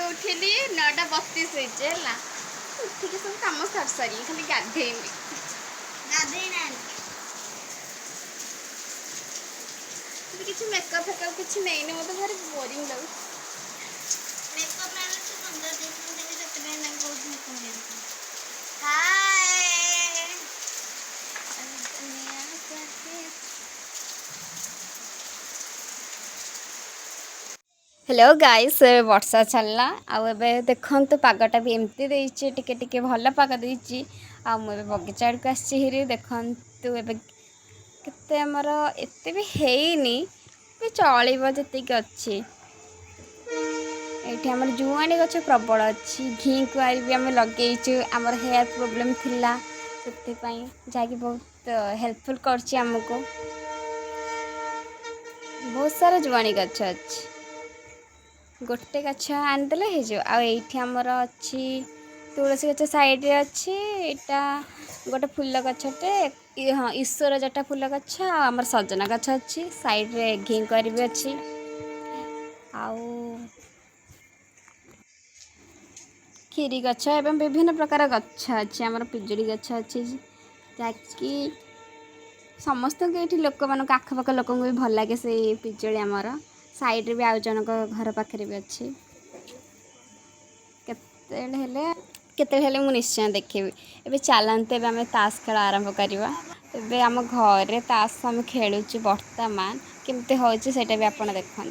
उठिली 9:32 है उठिक सब कम सार सारी खाली गाधेमी किसी मेकअप फेकअप किसी नहीं मत भारी बोरिंग लगे हेलो गाइस वर्षा चलला आउ देखो तो पागटा भी एमती देछि टिके टिके भल पाग देछि आ मु बगीचा आड़क आसी देखु केते हमर एते भी हेनी भी चलिबो जतिक अछि एठी हमर जुआणी गछ प्रबल अछि घी कुआरी भी हम लगेइछु हमर हेयर प्रॉब्लम थिला सेते पई जाकी बहुत हेल्पफुल करछि हमको बहुत सारा जुआणी गछ अछि गोटे गछ आनिदेले हो आमर अच्छी तुलसी गछ साइड रे अच्छी यहाँ गोटे फूल गछटे हाँ ईश्वर जटा फूल गछ आमर सजना गछ अच्छी साइड रे घी कर भी अच्छी आउ खीरी गछ एवं विभिन्न प्रकार गछ अच्छी आमर पिजुड़ी गछ अच्छी जाकि समस्त ये लोक मान आखपाख लोक भी भल लगे से पिजुड़ी आमर साइड रे भी आउ जनक घर पाखे भी अच्छी केते मु निश्चय देखी ए चलते आम ताश खेल आरंभ करवा एबे आम घर ताश आम खेलुचे वर्तमान केमती होची सेटा भी आपण देखते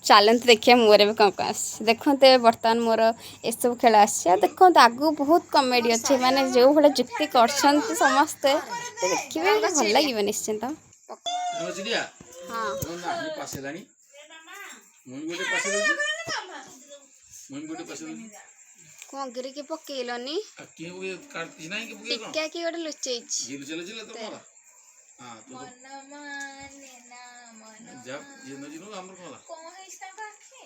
चलते देखिए मोर भी कौन कौन देखते बर्तमान मोर ये सब खेल आसा देखो आगू बहुत कमेडी अच्छे माने जो भाई जुक्ति कर समस्ते देखिए भल लगे निश्चिंत कौन गिरी के पकेलनी टिक्का की गोटे लुचै हां तो माने ना मन जब ये न जिनो हमर कोला कोन है इसका आखे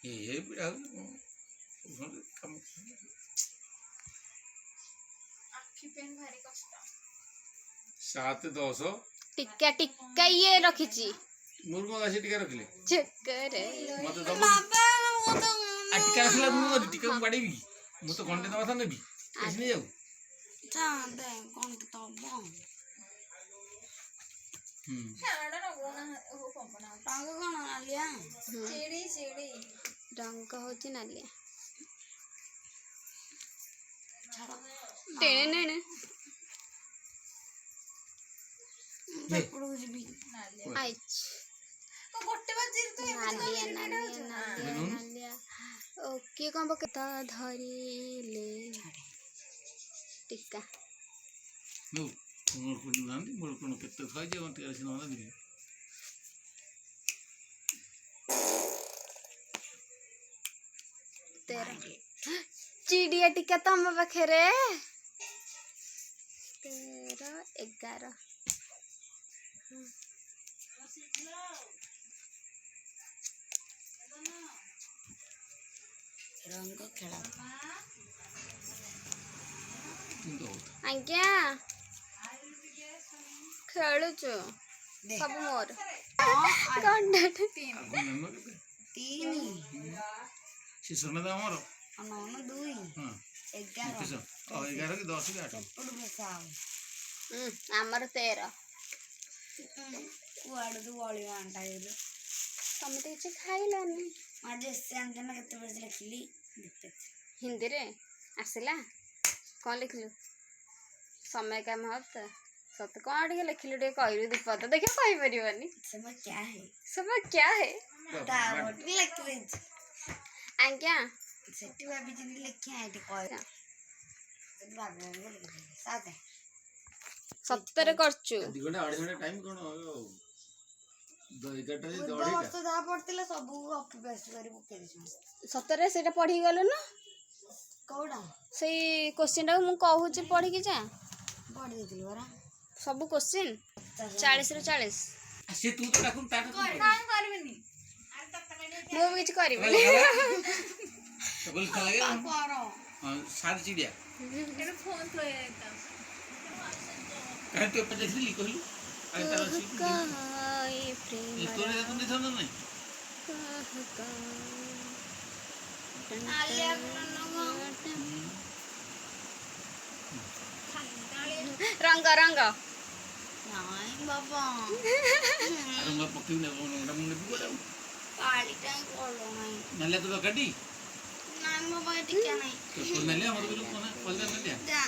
ये बिड़ा कम आखी पेन भारी कष्ट 7-10 टिक्का टिक्का ये रखिची मुर्गो गासी टिक्का रखले चक्कर मत दब बाबा मत आ टिक्का रखला मुर्गो टिक्का को बाडीबी मु तो घंटे दवा था नेबी कैसे नहीं जाऊ जा दे घंटे तो रंग होची नालिया टेने ने आइच तो गोटे बाजी तो नालिया नालिया नालिया ओके कौन बकता धरी ले टिक्का नो मोर को नांदी मोर को केते खाइ जे मत आसी न दिबे तेरा चिड़िया टिक्का तम पाखे 13 11 रंग खेला आज्ञा खेलुचु सब मोर गंडा 3 से सोना दा हमर 9 2 हां 11 11 की 10 की 8 हमर 13 कुआड़ दु वाली आंटा गेलो तमे तो किछ खाइलानी आज सेंजना केते बजे लिखली देखते हिंदी रे आसिला कौन लिखलु समय का महत्व सत कौन टे लिखलु टे कहलु दीपद देखिए कहि परिबनी समय क्या है तावट लिख दे आज्ञा सेठी भाभी जिंदी लिखि आइटी कह जब भाभी लिख दे साथे सत्तर करचु 2 घंटा 8 घंटा टाइम कोन 2 11 जे दौड़ी वर्ष तो दा पड़तिला सब कॉपी पेस्ट करी बुके दिस सत्तर रे सेटा पढ़ी गलो ना कोडा सेई क्वेश्चन टा मु कहू छी पढ़ी कि जा पढ़ देतिल बरा सब क्वेश्चन 40 रे 40 से तू तो डाकुन ता काम करबेनी ମୁଁ ବି କିଛି କରିବିନି बोल खा लगे କର हां सारी चिड़िया ଏଟା ଫୋନ୍ ଥୋଇ ଯାଇତା कहे तो पे देखली कहलु आइ तार अछि କାହାଏ ये ପ୍ରେମ तोरे तो नहीं था नहीं ଆଲିଆ ଗୁଣ ନମ ରଙ୍ଗ ରଙ୍ଗ ନାଇଁ ବାବା अरे मैं पक्की ने मुंडा मुंडा भी बोला କାଳିଟା କଲ ନାଇଁ नले तो गड्डी ନାଇଁ ବାବା ଟିକେ ନାଇଁ तो नले हमर बोल कोना बोल नले ଯା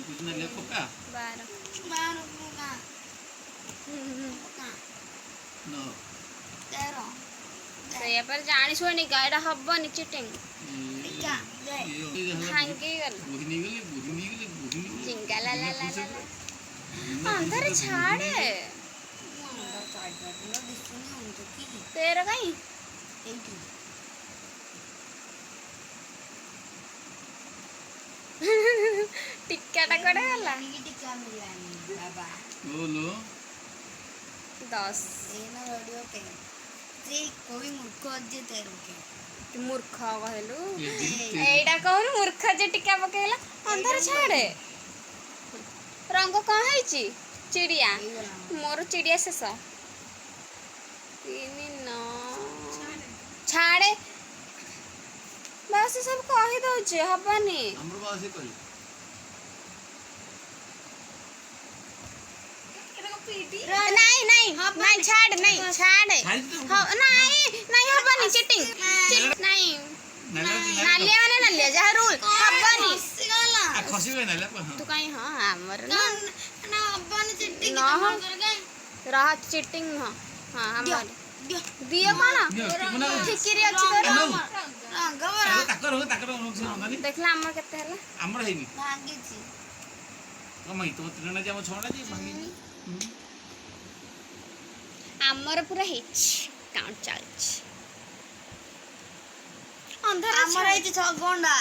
कुछ नले पक्का 12 ବାର ପୁକା ପୁକା नो 13 ସେଇଆ ପରେ ଜାଣି ଶୁଣି ଏଇଟା ହବନି ଚିଟିଂ ଟିକା ଦେ ଭାଙ୍ଗି ଗଲା बुढ़ी नहीं गली ଜିଙ୍ଗା ଲା ଲା ଲା ଲା ଅନ୍ଧାରେ ଛାଡେ ମୁଣ୍ଡ ଚାର୍ଜର ଦିଶୁନି ଅନ୍ତ କି ତେର କାଇଁ ଏଇଠି ଟିକାଟା କୁଆଡେ ଗଲା କି ଟିକା ମିଳିଲାନି ବାବା बोलो 10 ଏଇନା ରେଡ଼ିଓ କେ ଯେ କୋଇ ମୂର୍ଖ ଯେ ତେରୁକେ ତୁ ମୂର୍ଖ କହିଲୁ ये दिन ଏଇଟା କହୁନୁ ମୂର୍ଖ ଯେ ଟିକା ପକେଇଲା ଅନ୍ଧାରେ ଛାଡେ ରଙ୍ଗ କଣ ହେଇଛି ଚିଡ଼ିଆ ହେଇଗଲା ମୋର ଚିଡ଼ିଆ ଶେଷ 3 9 ଛାଡେ ବାସ ସବୁ କହିଦଉଛି ହବନି हमर बात से कही ନାଇଁ ନାଇଁ ନାଇଁ ଛାଡେ ନାଇଁ ଛାଡେ खाई तो ନାଇଁ ନାଇଁ ହବନି ଚିଟିଂ ନାଇଁ नले ନାଲିଆ ମାନେ ନାଲିଆ ଯାହା ରୁଲ ହବନି ଆସିଗଲା आ खसी गए नले ତୁ କାଇଁ ହଁ ଆମର ନା ନା ହବନି ଚିଟି ନା। କାଇଁ ରହ ଚିଟିଂ ନୁହଁ ହଁ ଆମର ଦିଅ ଦିଅ କଣ मना ଠିକିରି ଅଛି ତୋର ରଙ୍ଗ ବରା ତାକର ଅନୁଛି ନନ୍ଦାନି ଦେଖିଲା ଆମର କେତେ ହେଲା ଆମର ହେଇନି ଭାଙ୍ଗିଛି କମାଇ ତମ ତିନଟା ଯେ ଆମ ଛଅଟା ଯେ ଭାଙ୍ଗିନି ଆମର ପୁରା ହେଇଛି କାଉଣ୍ଟ ଚାଲିଛି ଅନ୍ଧାର ଆମର ହେଇଛି 6 ଘଣ୍ଟା